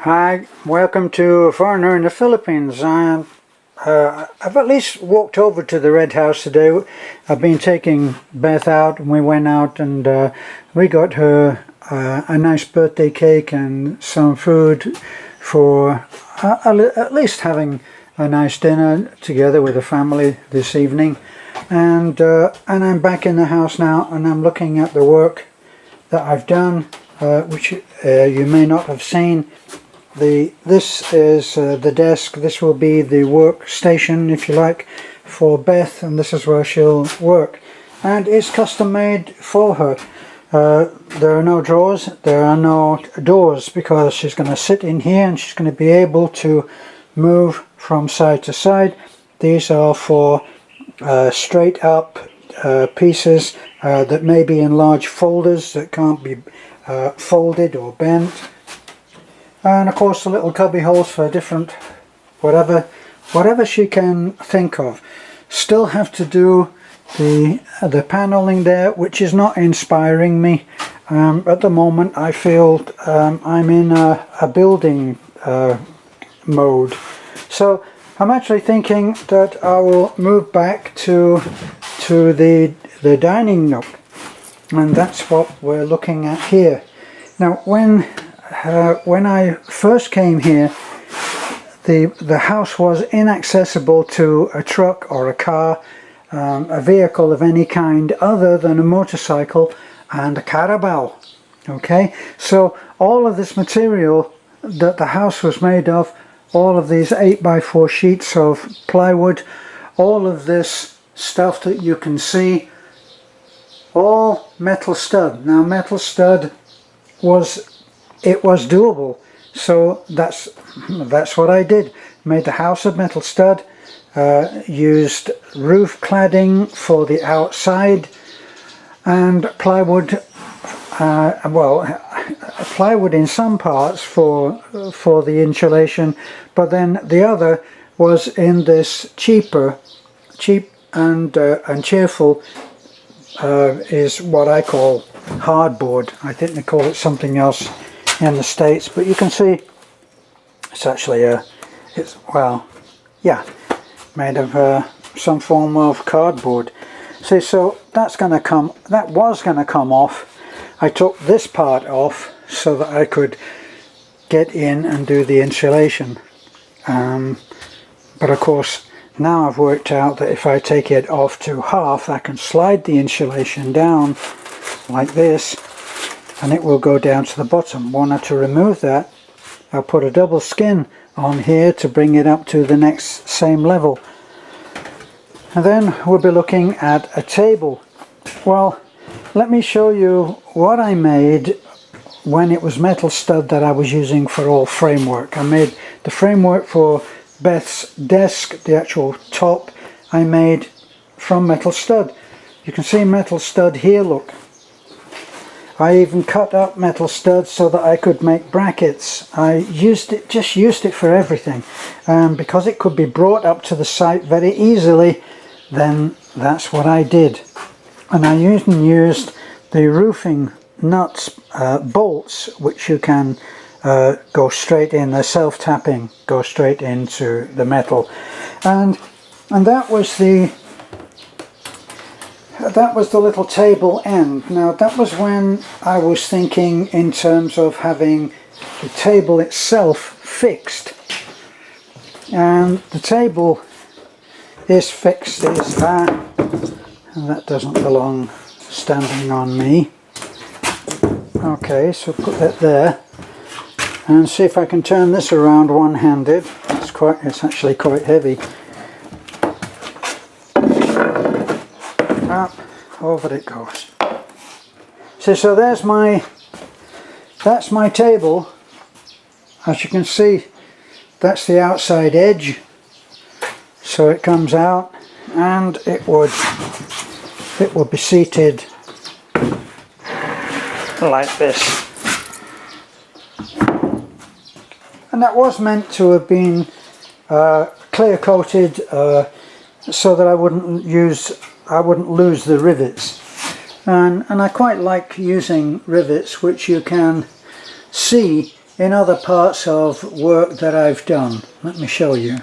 Hi, welcome to A Foreigner in the Philippines. I've at least walked over to the Red House today. I've been taking Beth out, and we went out and we got her a nice birthday cake and some food for at least having a nice dinner together with the family this evening. And I'm back in the house now, and I'm looking at the work that I've done, which you may not have seen. This is the desk. This will be the workstation, if you like, for Beth, and this is where she'll work. And it's custom made for her. There are no drawers, there are no doors, because she's going to sit in here and she's going to be able to move from side to side. These are for straight up pieces that may be in large folders that can't be folded or bent. And of course the little cubby holes for different whatever she can think of. Still have to do the paneling there, which is not inspiring me at the moment. I feel I'm in a building mode, so I'm actually thinking that I will move back to the dining nook, and that's what we're looking at here. Now when I first came here, the house was inaccessible to a truck or a car, a vehicle of any kind other than a motorcycle and a carabao. Okay, so all of this material that the house was made of, all of these 8x4 sheets of plywood, all of this stuff that you can see, all metal stud. Now metal stud was doable, so that's what I did. Made the house of metal stud, used roof cladding for the outside, and plywood, plywood in some parts for the insulation, but then the other was in this cheap and cheerful is what I call hardboard. I think they call it something else in the States, but you can see it's actually made of some form of cardboard. See, so that was going to come off. I took this part off so that I could get in and do the insulation, but of course now I've worked out that if I take it off to half, I can slide the insulation down like this, and it will go down to the bottom. Wanted to remove that, I'll put a double skin on here to bring it up to the next same level. And then we'll be looking at a table. Well, let me show you what I made when it was metal stud that I was using for all framework. I made the framework for Beth's desk, the actual top, I made from metal stud. You can see metal stud here, look. I even cut up metal studs so that I could make brackets. I just used it for everything. Because it could be brought up to the site very easily, then that's what I did. And I even used the roofing nuts, bolts, which you can go straight in, they're self-tapping, go straight into the metal. And that was the little table end. Now that was when I was thinking in terms of having the table itself fixed, and the table is fixed as that, and that doesn't belong standing on me. Okay, so put that there and see if I can turn this around one-handed. It's actually quite heavy. Up, over it goes. So that's my table. As you can see, that's the outside edge. So it comes out, and it would be seated like this. And that was meant to have been clear coated so that I wouldn't lose the rivets. And I quite like using rivets which you can see in other parts of work that I've done. Let me show you.